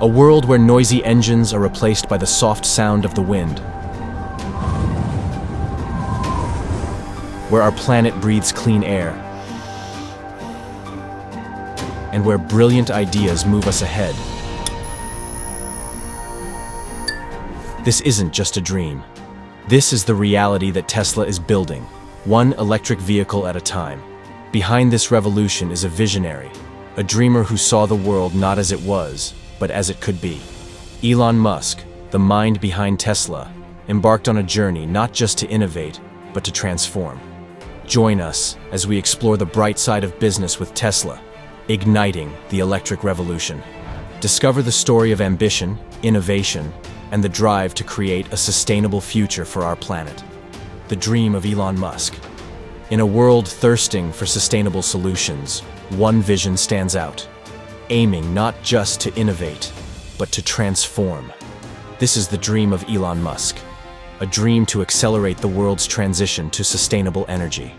A world where noisy engines are replaced by the soft sound of the wind. Where our planet breathes clean air. And where brilliant ideas move us ahead. This isn't just a dream. This is the reality that Tesla is building, one electric vehicle at a time. Behind this revolution is a visionary, a dreamer who saw the world not as it was, but as it could be. Elon Musk, the mind behind Tesla, embarked on a journey not just to innovate, but to transform. Join us as we explore the bright side of business with Tesla, igniting the electric revolution. Discover the story of ambition, innovation, and the drive to create a sustainable future for our planet. The dream of Elon Musk. In a world thirsting for sustainable solutions, one vision stands out, aiming not just to innovate, but to transform. This is the dream of Elon Musk, a dream to accelerate the world's transition to sustainable energy.